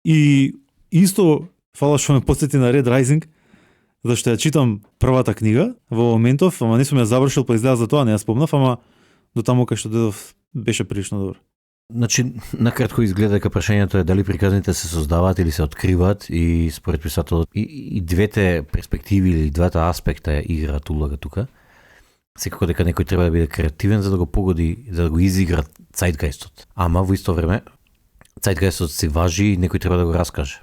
И исто фала што ме потсети на Red Rising, зашто ја читам првата книга во моментов, ама не сум ја завршил, па изгледа за тоа не ја спомнав, ама до таму кај што додов беше прилично добро. Значи, накратко изгледа дека прашањето е дали приказните се создаваат или се откриваат и според писателот и двете перспективи или двата аспекта играат улога тука. Секако дека некој треба да биде креативен за да го погоди, за да го изигра цајтгајстот. Ама во исто време цајтгајстот се важи и некој треба да го раскаже.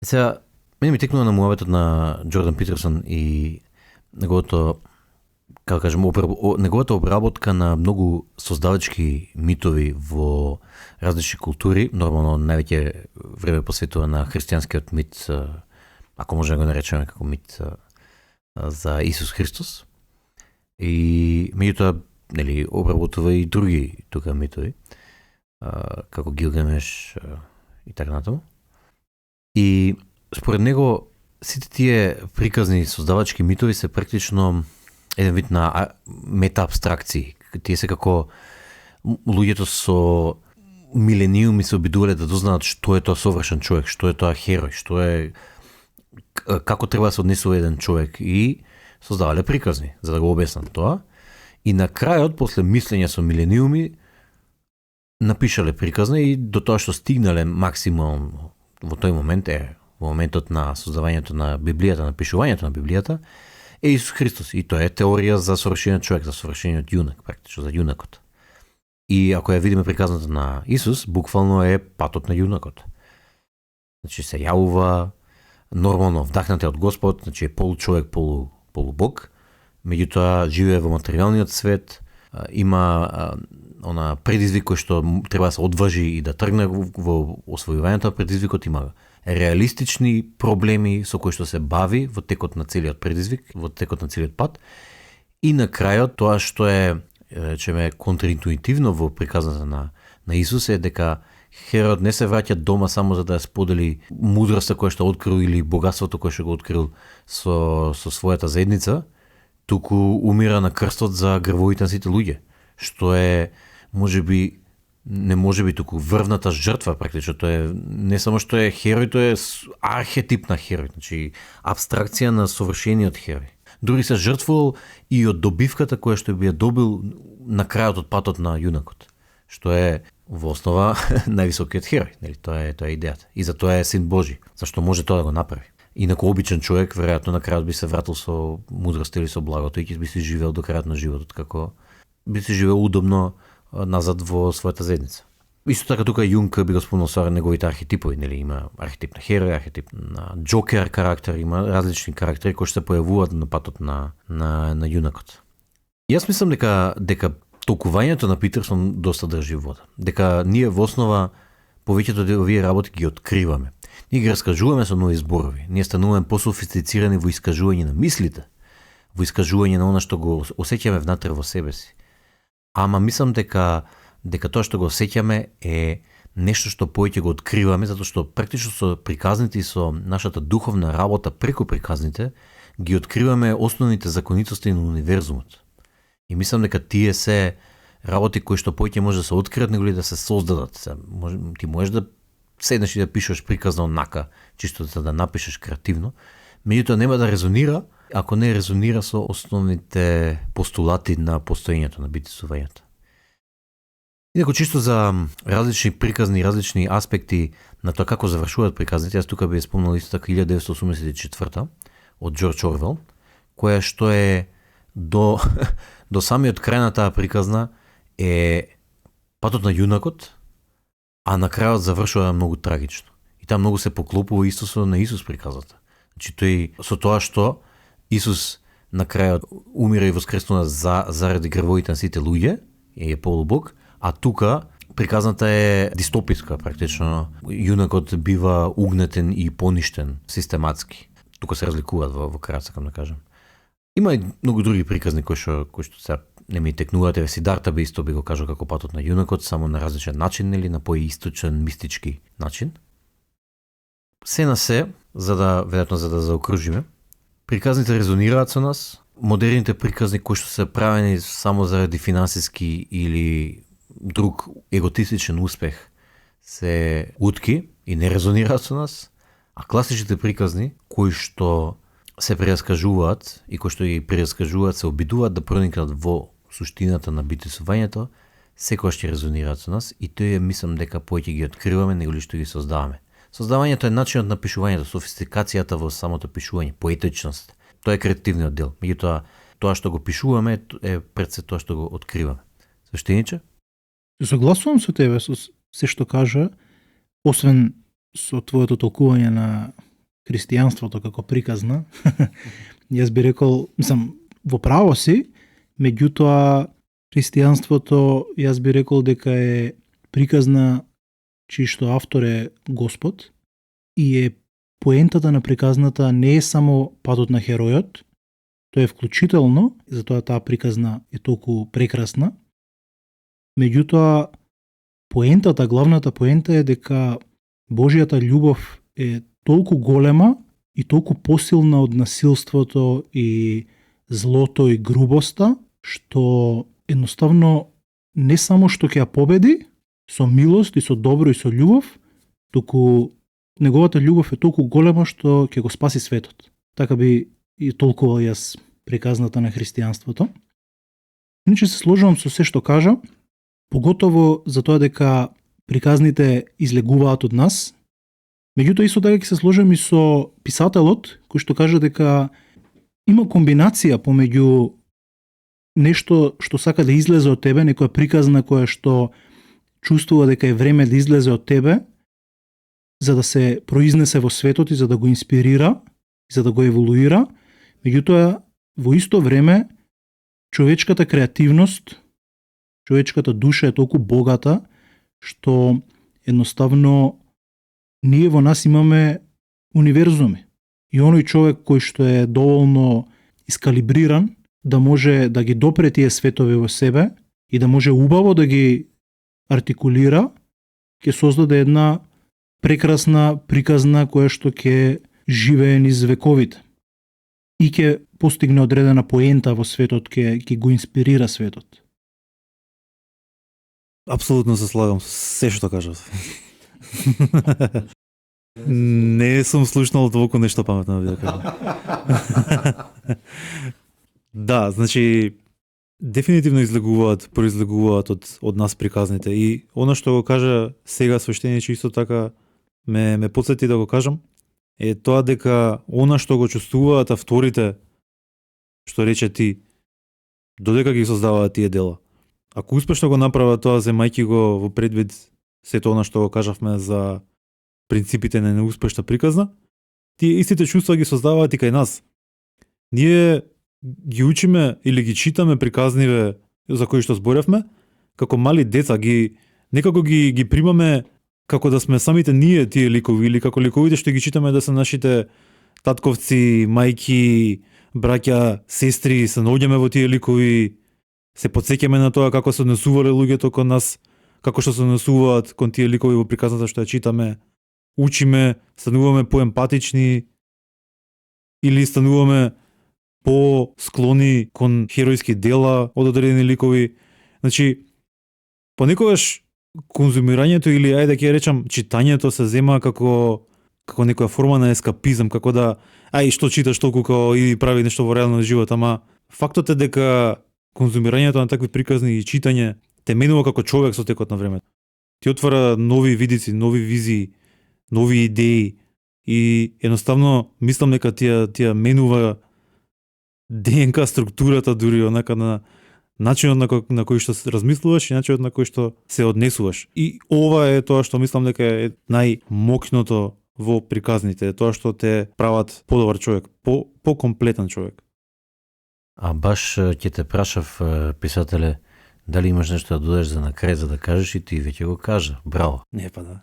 Сега, мене ми текнува на муаветот на Джордан Питерсон и неговото, како кажем, неговата обработка на многу создавачки митови во различни култури, нормално највеќе време посветува на христијанскиот мит, ако може да го наречеме како мит за Исус Христос. И меѓутоа, нели, обработува и други тука митови, како Гилгамеш и така натаму. И според него сите тие приказни создавачки митови се практично еден вид на мета-абстракции. Тие се како луѓето со милениуми се обидувале да дознаат што е тоа совршен човек, што е тоа херој, што е како треба да се однесува еден човек и создавале приказни за да го објаснат тоа. И на крајот, после мислење со милениуми, напишале приказна и до тоа што стигнале максимум во тој момент во моментот на создавањето на Библијата, напишувањето на Библијата, е Исус Христос. И тоа е теорија за совршениот човек, за совршениот јунак, практично за јунакот. И ако ја видиме приказната на Исус, буквално е патот на јунакот. Значи се јавува нормално вдахнат од Господ, значи е получовек, полубог, меѓутоа живее во материјалниот свет, има она предизвик кој што треба да се одважи и да тргне во освојувањето на предизвикот, има реалистични проблеми со кои што се бави во текот на целиот предизвик, во текот на целиот пат. И на крајот тоа што е речеме контраинтуитивно во приказната на Исус е дека Херод не се враќа дома само за да ја сподели мудроста која што открил или богатството кое што го открил со својата заедница, туку умира на крстот за грвовите на сите луѓе, што е не може би туку врвната жртва практично. Тоа е не само што е херој, тоа е архетип на херој, значи абстракција на совршениот херој. Дури се жртвувал и од добивката која што би ја добил на крајот од патот на јунакот, што е во основа највисокиот херој, нели? Тоа е идејата. И за тоа е син Божи, зашто може тоа да го направи. Инаку обичен човек веројатно на крајот би се вратил со мудрост или со благото и ќе би се живеел до крајот на животот како би се живеел удобно назад во својата заедница. Исто така тука Јунг би го спомнал со неговите архетипови, нели, има архетип на херој, архетип на џокер карактер, има различни карактери кои се појавуваат на патот на јунакот. Јас мислам дека толкувањето на Питерсон доста држи вода. Дека ние во основа повеќето од овие работи ги откриваме. Ние ги раскажуваме со нови зборови. Ние стануваме пософистицирани во искажување на мислите, во искажување на она што го осеќаме внатре во себе си. Ама мислам дека тоа што го осеќаме е нешто што повеќе го откриваме, затоа што практично со приказните и со нашата духовна работа преку приказните ги откриваме основните законитости на универзумот. И мислам дека тие се работи кои што повеќе може да се откријат неголи да се создадат. Ти можеш да седнеш и да пишеш приказна однака, чисто да напишеш креативно, меѓутоа нема да резонира ако не резонира со основните постулати на постоењето, на битисувањето. Инаку чисто за различни приказни, различни аспекти на тоа како завршуваат приказните, јас тука би спомнал исто така 1984 од Џорџ Орвел, која што е до самиот крај на таа приказна е патот на јунакот, а на крајот завршува многу трагично. И таа многу се поклопува исто со на Исус приказата. Значи тој со тоа што Исус на крајот умира и воскреснува заради гревовите на сите луѓе, е полубог, а тука приказната е дистописка практично. Јунакот бива угнетен и поништен систематски. Тука се разликуваат во крајот, сакам да кажам. Има и многу други приказни кои што се не ми текнуваат, Сидарта би исто би го кажал како патот на јунакот, само на различен начин, нели, на поисточен мистички начин. Се на се, за да заокружиме, приказните резонираат со нас. Модерните приказни кои што се правени само заради финансиски или друг еготистичен успех се утки и не резонираат со нас, а класичните приказни кои што се прераскажуваат и кои што ги прераскажуваат се обидуваат да проникнат во суштината на битисувањето, секогаш ќе резонираат со нас и тој мислам дека повеќе ги откриваме него ли што ги создаваме. Создавањето е начинот на пишувањето, софистикацијата во самото пишување, поетичност. Тоа е креативниот дел. Меѓутоа, тоа што го пишуваме е пред се тоа што го откриваме. Свештениче? Согласувам со тебе со се што кажа, освен со твоето толкување на христијанството како приказна. Јас би рекол, мислам, во право си, меѓутоа христијанството јас би рекол дека е приказна чиј што автор е Господ и е поентата на приказната не е само патот на херојот, тоа е вклучително, затоа таа приказна е толку прекрасна. Меѓутоа, поентата, главната поента е дека Божјата љубов е толку голема и толку посилна од насилството и злото и грубоста, што едноставно не само што ќе ја победи со милост и со добро и со љубов, туку неговата љубов е толку голема што ќе го спаси светот. Така би и толкувал јас приказната на христијанството. Иначе се сложувам со се што кажа, поготово за тоа дека приказните излегуваат од нас. Меѓутоа исто така ќе се сложам и со писателот кој што кажа дека има комбинација помеѓу нешто што сака да излезе од тебе, некоја приказна која што чувствува дека е време да излезе од тебе, за да се произнесе во светот и за да го инспирира, за да го еволуира. Меѓутоа, во исто време, човечката креативност, човечката душа е толку богата, што едноставно ние во нас имаме универзуми. И оној човек кој што е доволно искалибриран, да може да ги допре тие светови во себе и да може убаво да ги артикулира, ќе создаде една прекрасна приказна која што ќе живее низ вековите. И ќе постигне одредена поента во светот, ќе го инспирира светот. Апсолутно се слагам со се што кажав. Не сум слушнал толку нешто паметно да кажам. Да, значи дефинитивно произлегуваат од нас приказните и она што го кажа сега свештениче исто така ме потсети да го кажам е тоа дека она што го чувствуваат авторите, што рече ти, додека ги создаваат тие дела. Ако успешно го направат тоа, земајќи го во предвид сето она што го кажавме за принципите на неуспешна приказна, тие истите чувства ги создаваат и кај нас. Ние ги учиме или ги читаме приказниве за кои што зборевме, како мали деца, некако ги примаме како да сме самите ние тие ликови, или како ликовите што ги читаме да се нашите татковци, мајки, браќа, сестри, се наоѓаме во тие ликови, се потсеќаме на тоа како се однесувале луѓето кон нас, како што се однесуваат кон тие ликови во приказната што ја читаме, учиме, стануваме поемпатични или стануваме по-склони кон херојски дела од одредени ликови. Значи, понекогаш конзумирањето или ајде да ќе речам читањето се зема како некоја форма на ескапизам, како да што читаш толку како и прави нешто во реалниот живот, ама фактот е дека конзумирањето на такви приказни и читање те менува како човек со текот на времето. Ти отвара нови видици, нови визии, нови идеи и едноставно мислам дека тие менува ДНК структурата дури онака на начинот на кој што се размислуваш и начинот на кој што се однесуваш. И ова е тоа што мислам дека е најмокното во приказните, тоа што те прават подобар човек, по-комплетен човек. А баш ќе те прашав, писателе, дали имаш нешто да додадеш за на крај за да кажеш и ти веќе го кажа. Браво. Не, па да.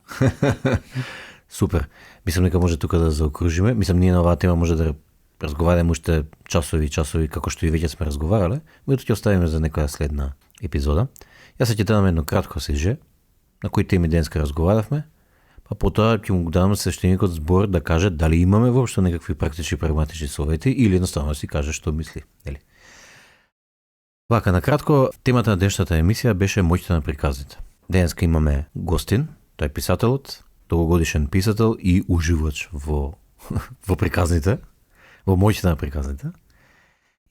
Супер. Мислам дека може тука да заокружиме. Мислам ние на оваа тема може да разговараме уште часови како што и веќе сме разговарале, меѓутоа ќе оставиме за некоја следна епизода. Јас ќе дадам едно кратко сеже на кои теми денеска разговаравме, па потоа ќе му дадам свештеникот збор да каже дали имаме воопшто некакви практични прагматични совети или едноставно си каже што мисли, нели? Вака, на кратко, темата на денешната емисија беше моќта на приказните. Денеска имаме гостин, тој е писателот, долгогодишен писател и уживач во приказните, во моќта на приказните.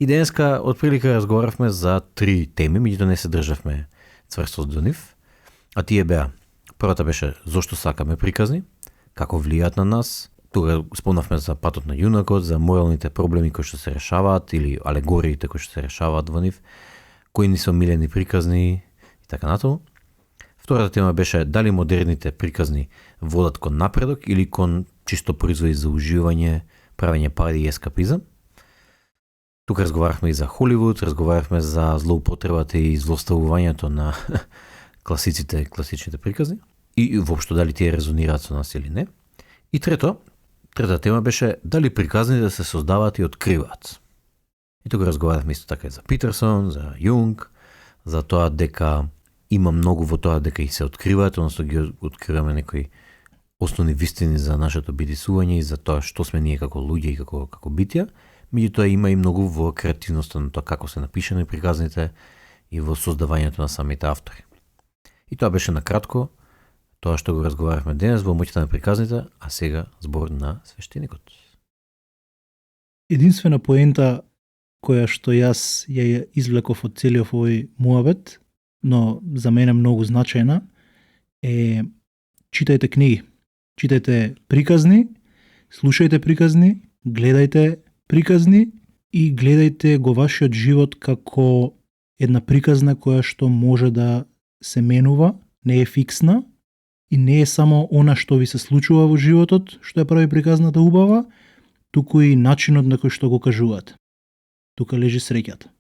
И денеска отприлика разговаравме за 3 теми, меѓутоа не се државме цврсто до нив, а тие беа: првата беше зошто сакаме приказни, како влијаат на нас. Тука спомнавме за патот на јунакот, за моралните проблеми кои што се решаваат или алегориите кои што се решаваат во нив, кои ни се омилени приказни и така натаму. Втората тема беше дали модерните приказни водат кон напредок или кон чисто производи за уживање, правење пари и ескапизам. Тука разговаравме и за Холивуд, разговаравме за злоупотребата и злоставувањето на класичните приказни и воопшто дали тие резонираат со нас или не. И трета тема беше дали приказните се создаваат и откриваат. И тука разговаравме исто така и за Питерсон, за Јунг, за тоа дека има многу во тоа дека и се откриваат, односно ги откриваме некои основни вистини за нашето бидисување и за тоа што сме ние како луѓе и како битја. Меѓутоа има и многу во креативноста на тоа како се напишани приказните и во создавањето на самите автори. И тоа беше на кратко тоа што го разговаравме денес во моќта на приказните, а сега збор на свештеникот. Единствена поента која што јас ја извлеков од целиот овој муабет, но за мене многу значајна, е читајте книги, читајте приказни, слушајте приказни, гледајте приказни и гледајте го вашиот живот како една приказна која што може да се менува, не е фиксна и не е само она што ви се случува во животот, што ја прави приказната убава, туку и начинот на кој што го кажуваат. Тука лежи среќата.